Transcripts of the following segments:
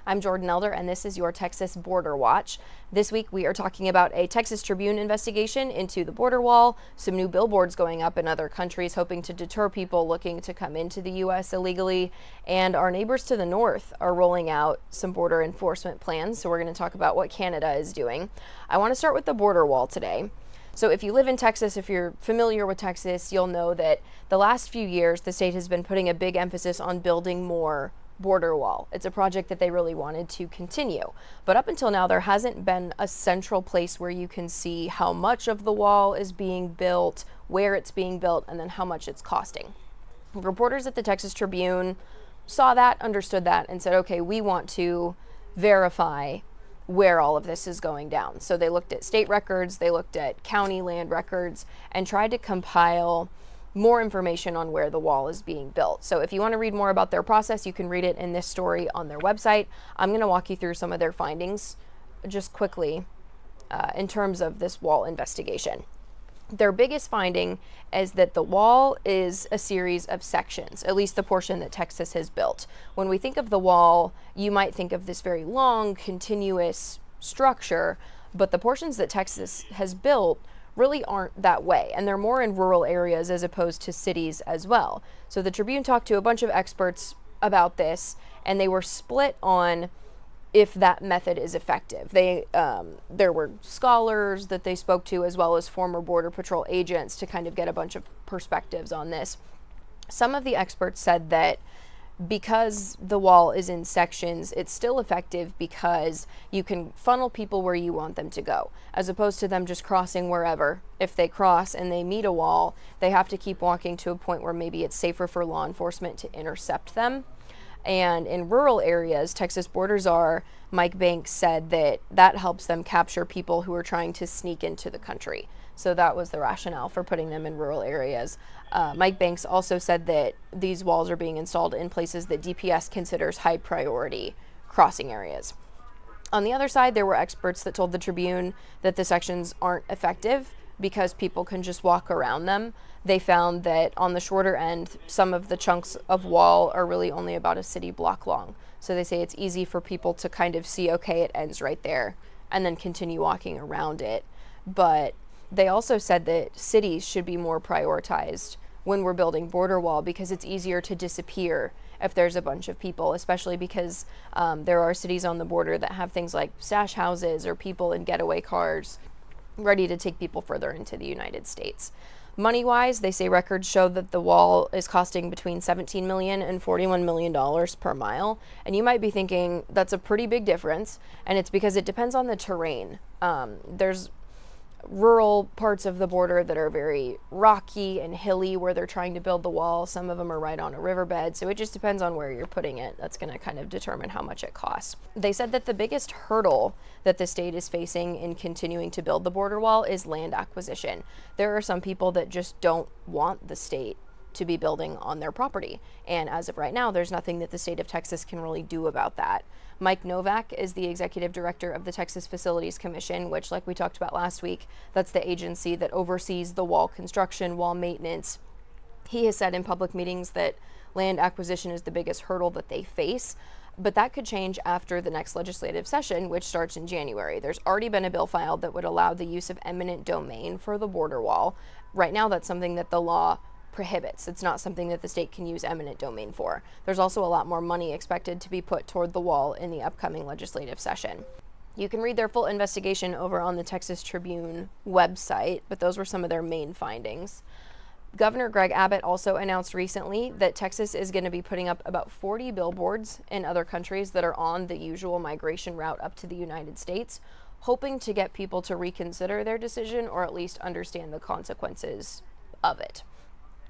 I'm Jordan Elder, and this is your Texas Border Watch. This week, we are talking about a Texas Tribune investigation into the border wall, some new billboards going up in other countries hoping to deter people looking to come into the U.S. illegally, and our neighbors to the north are rolling out some border enforcement plans, so we're going to talk about what Canada is doing. I want to start with the border wall today. So if you live in Texas, if you're familiar with Texas, you'll know that the last few years, the state has been putting a big emphasis on building more border wall. It's a project that they really wanted to continue. But up until now, there hasn't been a central place where you can see how much of the wall is being built, where it's being built, and then how much it's costing. Reporters at the Texas Tribune saw that, understood that, and said, okay, we want to verify where all of this is going down. So they looked at state records, they looked at county land records, and tried to compile more information on where the wall is being built. So if you want to read more about their process, you can read it in this story on their website. I'm going to walk you through some of their findings just quickly in terms of this wall investigation. Their biggest finding is that the wall is a series of sections, at least the portion that Texas has built. When we think of the wall, you might think of this very long, continuous structure, but the portions that Texas has built really aren't that way, and they're more in rural areas as opposed to cities as well. So the Tribune talked to a bunch of experts about this, and they were split on if that method is effective. There were scholars that they spoke to, as well as former Border Patrol agents, to kind of get a bunch of perspectives on this. Some of the experts said that because the wall is in sections, it's still effective because you can funnel people where you want them to go, as opposed to them just crossing wherever. If they cross and they meet a wall, they have to keep walking to a point where maybe it's safer for law enforcement to intercept them. And in rural areas, Texas Border Czar Mike Banks said that that helps them capture people who are trying to sneak into the country. So that was the rationale for putting them in rural areas. Mike Banks also said that these walls are being installed in places that DPS considers high priority crossing areas. On the other side, there were experts that told the Tribune that the sections aren't effective because people can just walk around them. They found that on the shorter end, some of the chunks of wall are really only about a city block long. So they say it's easy for people to kind of see, okay, it ends right there, and then continue walking around it. But they also said that cities should be more prioritized when we're building border wall because it's easier to disappear if there's a bunch of people, especially because there are cities on the border that have things like stash houses or people in getaway cars ready to take people further into the United States. Money-wise, they say records show that the wall is costing between $17 million and $41 million per mile. And you might be thinking that's a pretty big difference, and it's because it depends on the terrain. There's rural parts of the border that are very rocky and hilly where they're trying to build the wall. Some of them are right on a riverbed, so it just depends on where you're putting it. That's going to kind of determine how much it costs. They said that the biggest hurdle that the state is facing in continuing to build the border wall is land acquisition. There are some people that just don't want the state to be building on their property, and as of right now, there's nothing that the state of Texas can really do about that. Mike Novak is the executive director of the Texas Facilities Commission, which, like we talked about last week, that's the agency that oversees the wall construction, wall maintenance. He has said in public meetings that land acquisition is the biggest hurdle that they face, but that could change after the next legislative session, which starts in January. There's already been a bill filed that would allow the use of eminent domain for the border wall. Right now, that's something that the law prohibits. It's not something that the state can use eminent domain for. There's also a lot more money expected to be put toward the wall in the upcoming legislative session. You can read their full investigation over on the Texas Tribune website, but those were some of their main findings. Governor Greg Abbott also announced recently that Texas is going to be putting up about 40 billboards in other countries that are on the usual migration route up to the United States, hoping to get people to reconsider their decision or at least understand the consequences of it.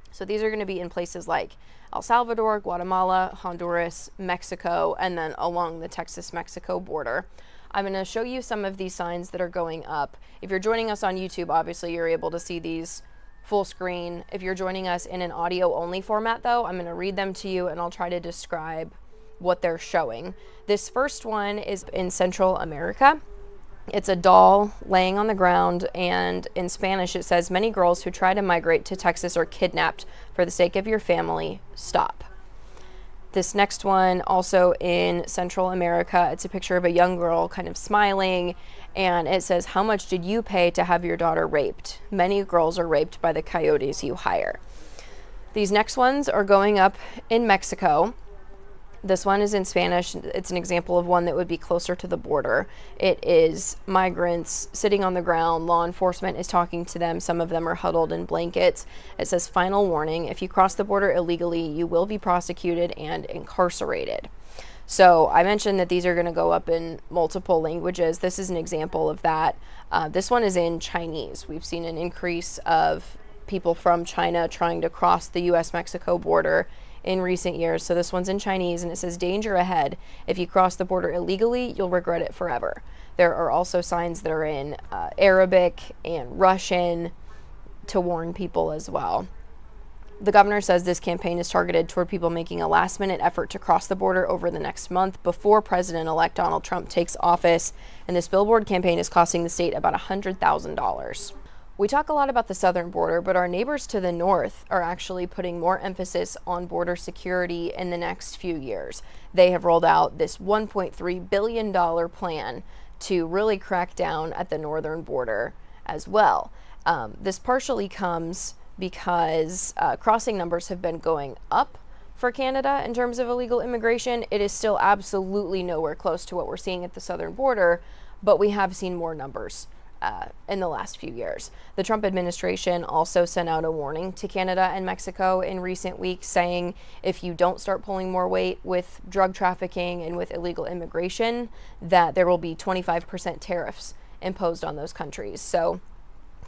So these are going to be in places like El Salvador, Guatemala, Honduras, Mexico, and then along the Texas-Mexico border. I'm going to show you some of these signs that are going up. If you're joining us on YouTube, obviously you're able to see these full screen. If you're joining us in an audio-only format, though, I'm going to read them to you and I'll try to describe what they're showing. This first one is in Central America. It's a doll laying on the ground, and in Spanish it says, "Many girls who try to migrate to Texas are kidnapped. For the sake of your family, stop." This next one, also in Central America, it's a picture of a young girl kind of smiling, and it says, "How much did you pay to have your daughter raped? Many girls are raped by the coyotes you hire." These next ones are going up in Mexico. This one is in Spanish. It's an example of one that would be closer to the border. It is migrants sitting on the ground. Law enforcement is talking to them. Some of them are huddled in blankets. It says, "Final warning, if you cross the border illegally, you will be prosecuted and incarcerated." So I mentioned that these are going to go up in multiple languages. This is an example of that. This one is in Chinese. We've seen an increase of people from China trying to cross the U.S.-Mexico border in recent years. So this one's in Chinese, and it says, "Danger ahead. If you cross the border illegally, you'll regret it forever." There are also signs that are in Arabic and Russian to warn people as well. The governor says this campaign is targeted toward people making a last-minute effort to cross the border over the next month before President-elect Donald Trump takes office, and this billboard campaign is costing the state about $100,000. We talk a lot about the southern border, but our neighbors to the north are actually putting more emphasis on border security in the next few years. They have rolled out this $1.3 billion plan to really crack down at the northern border as well. This partially comes because crossing numbers have been going up for Canada in terms of illegal immigration. It is still absolutely nowhere close to what we're seeing at the southern border, but we have seen more numbers in the last few years. The Trump administration also sent out a warning to Canada and Mexico in recent weeks saying, if you don't start pulling more weight with drug trafficking and with illegal immigration, that there will be 25% tariffs imposed on those countries. So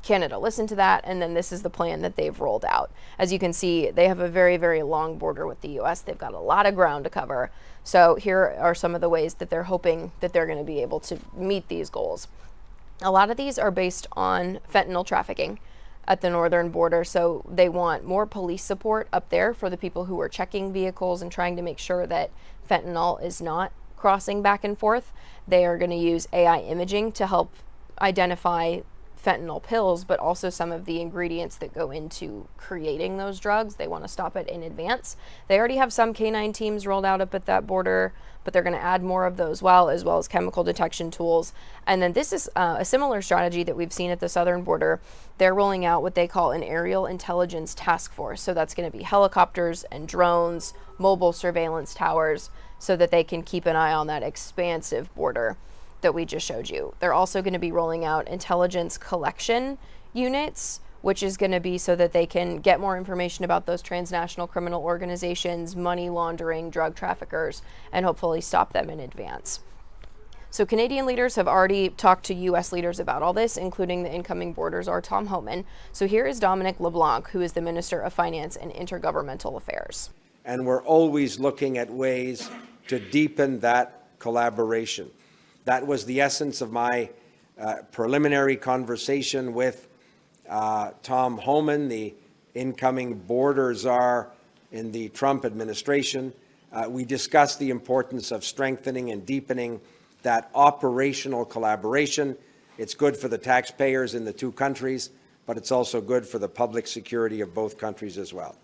Canada listened to that, and then this is the plan that they've rolled out. As you can see, they have a very, very long border with the U.S. They've got a lot of ground to cover. So here are some of the ways that they're hoping that they're going to be able to meet these goals. A lot of these are based on fentanyl trafficking at the northern border. So they want more police support up there for the people who are checking vehicles and trying to make sure that fentanyl is not crossing back and forth. They are going to use AI imaging to help identify fentanyl pills, but also some of the ingredients that go into creating those drugs. They want to stop it in advance. They already have some canine teams rolled out up at that border, but they're going to add more of those as well as chemical detection tools. And then this is a similar strategy that we've seen at the southern border. They're rolling out what they call an aerial intelligence task force. So that's going to be helicopters and drones, mobile surveillance towers, so that they can keep an eye on that expansive border that we just showed you. They're also going to be rolling out intelligence collection units, which is going to be so that they can get more information about those transnational criminal organizations, money laundering, drug traffickers, and hopefully stop them in advance. So Canadian leaders have already talked to U.S. leaders about all this, including the incoming border czar, Tom Homan. So here is Dominic LeBlanc, who is the Minister of Finance and Intergovernmental Affairs. And we're always looking at ways to deepen that collaboration. That was the essence of my preliminary conversation with Tom Homan, the incoming border czar in the Trump administration. We discussed the importance of strengthening and deepening that operational collaboration. It's good for the taxpayers in the two countries, but it's also good for the public security of both countries as well.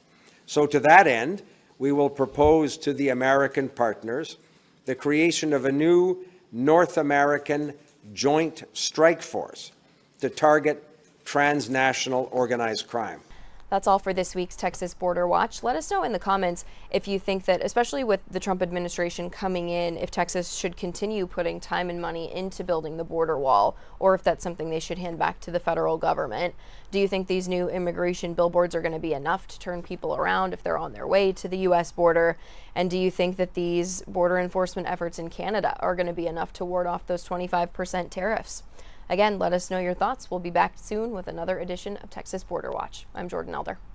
So to that end, we will propose to the American partners the creation of a new North American Joint Strike Force to target transnational organized crime. That's all for this week's Texas Border Watch. Let us know in the comments if you think that, especially with the Trump administration coming in, if Texas should continue putting time and money into building the border wall, or if that's something they should hand back to the federal government. Do you think these new immigration billboards are going to be enough to turn people around if they're on their way to the U.S. border? And do you think that these border enforcement efforts in Canada are going to be enough to ward off those 25% tariffs? Again, let us know your thoughts. We'll be back soon with another edition of Texas Border Watch. I'm Jordan Elder.